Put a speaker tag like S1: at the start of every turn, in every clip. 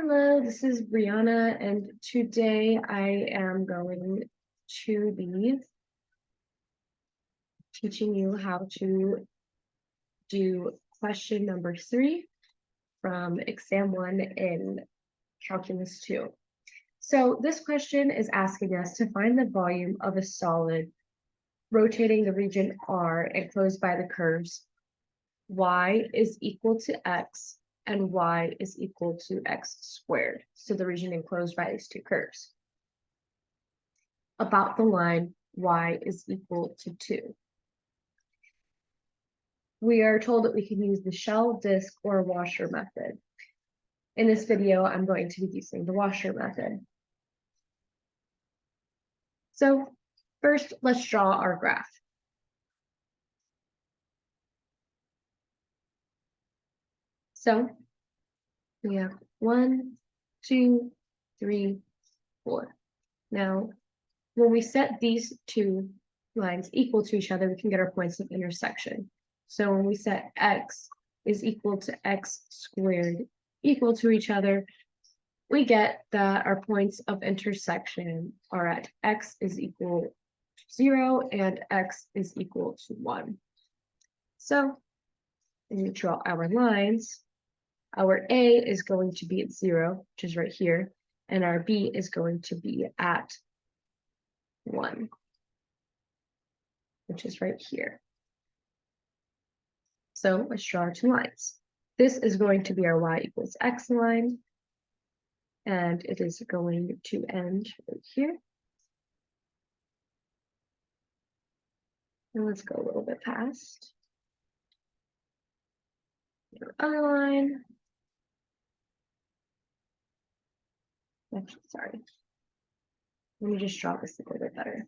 S1: Hello, this is Brianna, and today I am going to be teaching you how to do question number 3 from Exam 1 in Calculus 2. So this question is asking us to find the volume of a solid rotating the region R enclosed by the curves y is equal to x and y is equal to x squared. So the region enclosed by these two curves. About the line y is equal to 2. We are told that we can use the shell, disk, or washer method. In this video, I'm going to be using the washer method. So first, let's draw our graph. So we have 1, 2, 3, 4. Now, when we set these two lines equal to each other, we can get our points of intersection. So when we set x is equal to x squared equal to each other, we get that our points of intersection are at x is equal to 0 and x is equal to 1. So when we draw our lines, our A is going to be at 0, which is right here, and our B is going to be at 1, which is right here. So let's draw our two lines. This is going to be our y equals x line, and it is going to end right here. And let's go a little bit past. Your other line. Actually, sorry. Let me just draw this a little bit better.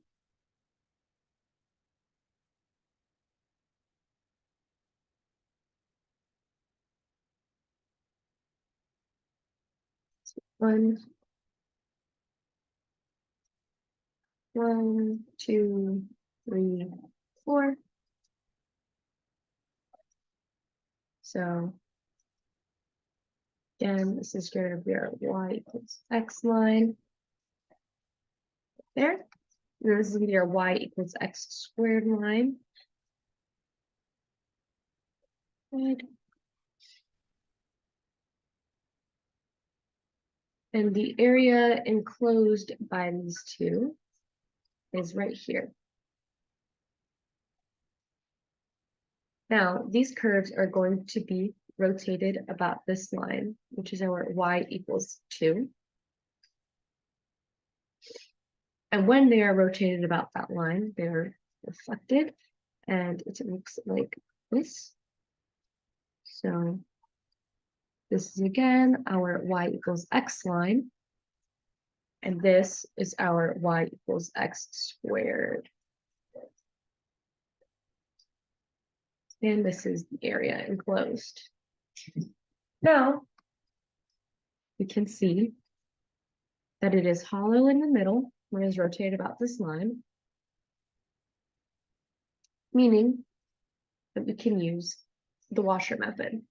S1: One, 2, 3, 4. So again, this is going to be our y equals x line. There. And this is going to be our y equals x squared line. Right. And the area enclosed by these two is right here. Now, these curves are going to be rotated about this line, which is our y equals 2. And when they are rotated about that line, they're reflected, and it looks like this. So this is again our y equals x line, and this is our y equals x squared. And this is the area enclosed. Now, we can see that it is hollow in the middle when it is rotated about this line, meaning that we can use the washer method.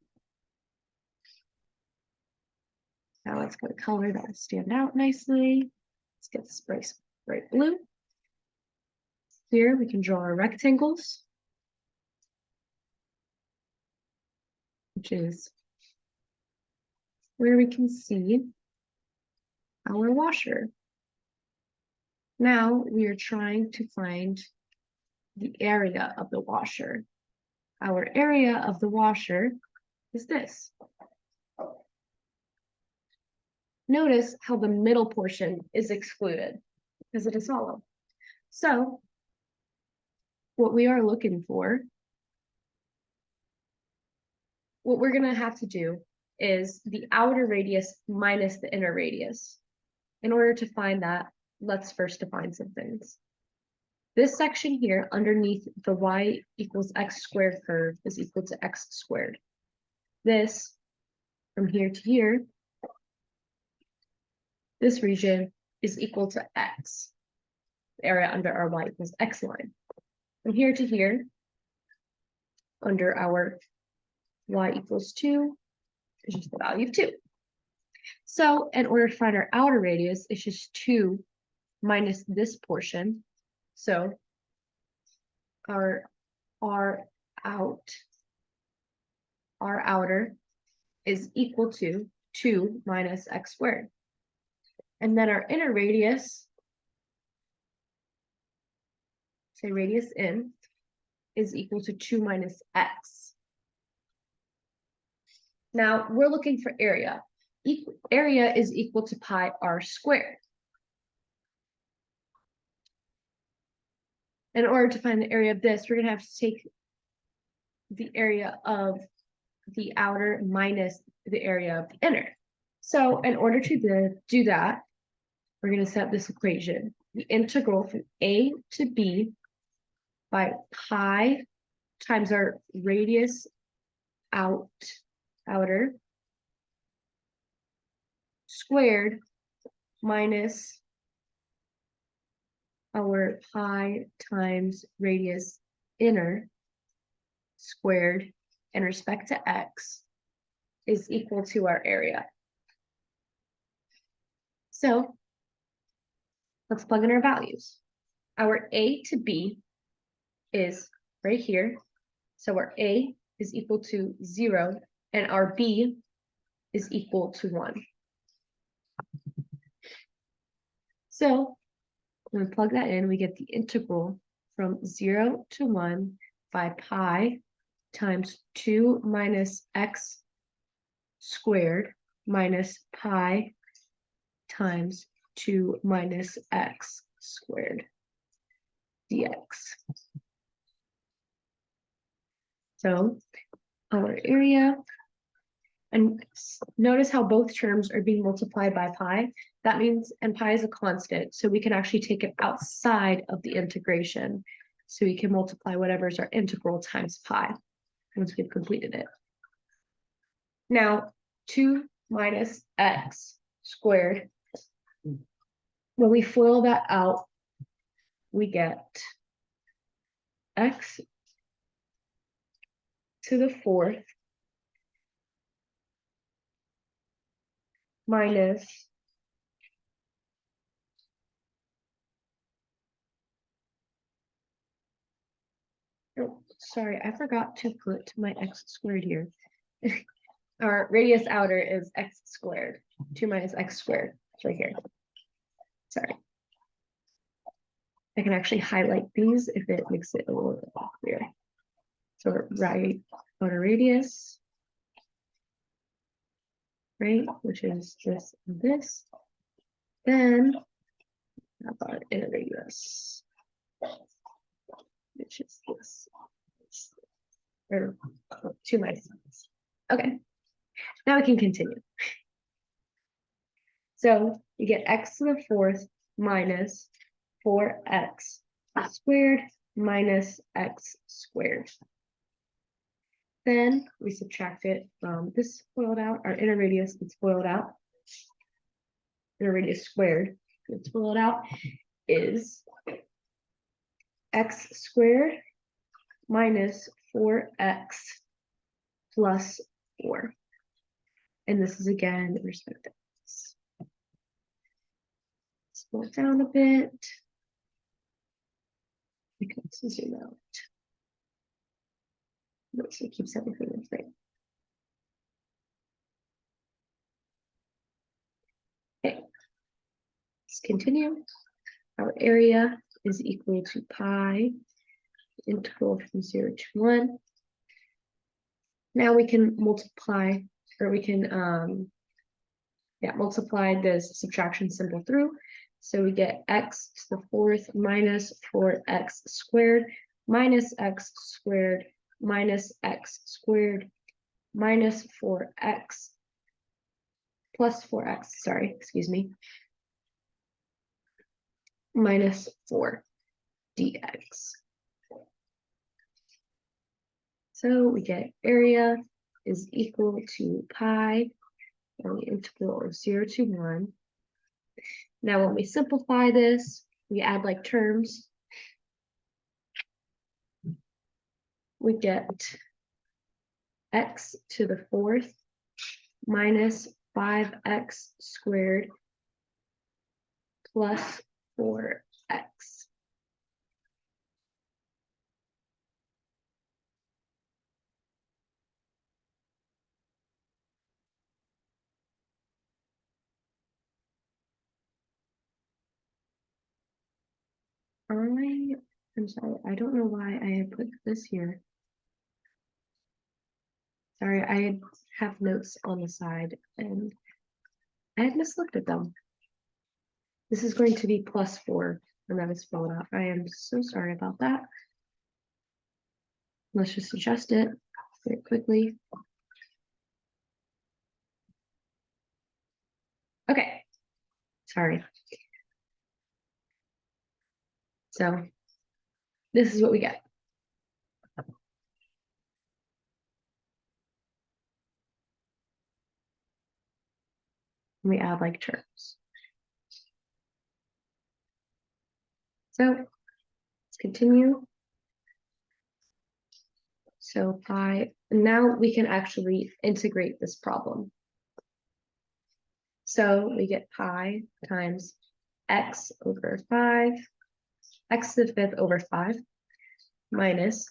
S1: Now let's get a color that will stand out nicely. Let's get this bright blue. Here we can draw our rectangles, which is where we can see our washer. Now we are trying to find the area of the washer. Our area of the washer is this. Notice how the middle portion is excluded because it is hollow. So what we are looking for, what we're going to have to do is the outer radius minus the inner radius. In order to find that, let's first define some things. This section here underneath the y equals x squared curve is equal to x squared. This, from here to here, this region is equal to x, the area under our y equals x line. From here to here, under our y equals 2, is just the value of 2. So in order to find our outer radius, it's just 2 minus this portion. So our out, our outer is equal to 2 minus x squared. And then our inner radius, say radius in, is equal to 2 minus x. Now we're looking for area. Area is equal to pi r squared. In order to find the area of this, we're going to have to take the area of the outer minus the area of the inner. So in order to do that, we're going to set this equation. The integral from a to b by pi times our radius outer squared minus our pi times radius inner squared in respect to x is equal to our area. So let's plug in our values. Our a to b is right here. So our a is equal to 0 and our b is equal to 1. So when we plug that in, we get the integral from 0 to 1 by pi times 2 minus x squared minus pi times 2 minus x squared dx. So our area, and notice how both terms are being multiplied by pi. That means, and pi is a constant, so we can actually take it outside of the integration. So we can multiply whatever is our integral times pi once we've completed it. Now, 2 minus x squared, when we FOIL that out, we get x to the 4th minus oh, sorry, I forgot to put my x squared here. Our radius outer is x squared. 2 minus x squared. It's right here. Sorry. I can actually highlight these if it makes it a little bit clearer. So right outer radius, right, which is just this. Then how about inner radius, which is this. Or 2 minus x. Okay. Now we can continue. So you get x to the 4th minus 4x squared minus x squared. Then we subtract it from this FOILed out, our inner radius gets FOILed out. Inner radius squared gets FOILed out is x squared minus 4x plus 4. And this is again in respect to x. Slow it down a bit. We can zoom out. Notice it keeps everything in frame. Okay, let's continue. Our area is equal to pi integral from 0 to 1. Now we can multiply, or we can multiply this subtraction symbol through. So we get x to the 4th minus 4x squared minus x squared minus x squared minus 4x plus 4x, sorry, excuse me, minus 4 dx. So we get area is equal to pi and the integral of 0 to 1. Now when we simplify this, we add like terms. We get x to the 4th minus 5x squared plus 4x. I'm sorry, I don't know why I had put this here. Sorry, I have notes on the side and I had mislooked at them. This is going to be plus 4, and that is spelled out. I am so sorry about that. Let's just adjust it very quickly. Okay, sorry. So this is what we get. We add like terms. So let's continue. So pi, now we can actually integrate this problem. So we get pi times x over 5, x to the 5th over 5, minus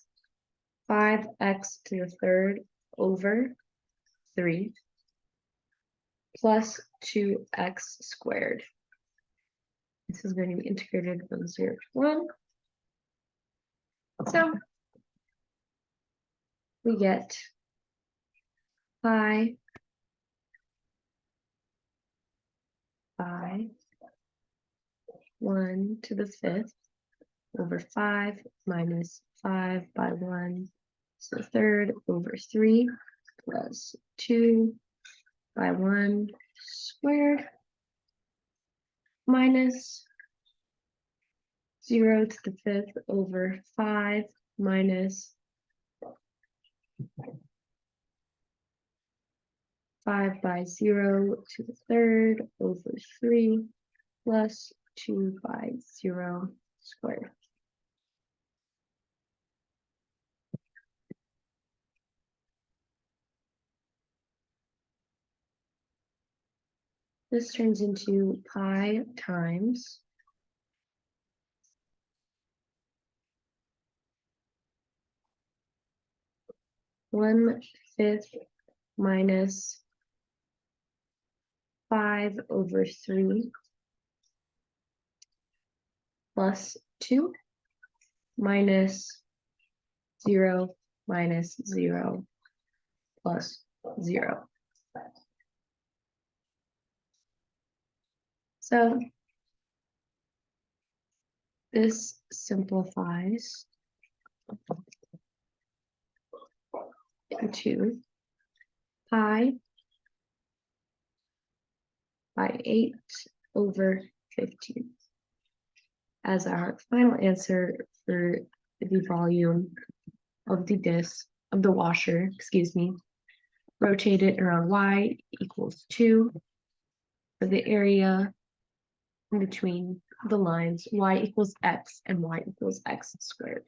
S1: 5x to the 3rd over 3, plus 2x squared. This is going to be integrated from 0 to 1. So we get pi 1 to the 5th over 5 minus 5 by 1 to the 3rd over 3 plus 2 by 1 squared minus 0 to the 5th over 5 minus 5 by 0 to the 3rd over 3 plus 2 by 0 squared. This turns into pi times 1/5 minus 5 over 3 plus 2 minus 0 minus 0 plus 0. So this simplifies into pi by 8 over 15 as our final answer for the volume of the disc of the washer, rotate it around y equals 2 for the area in between the lines y equals x and y equals x squared.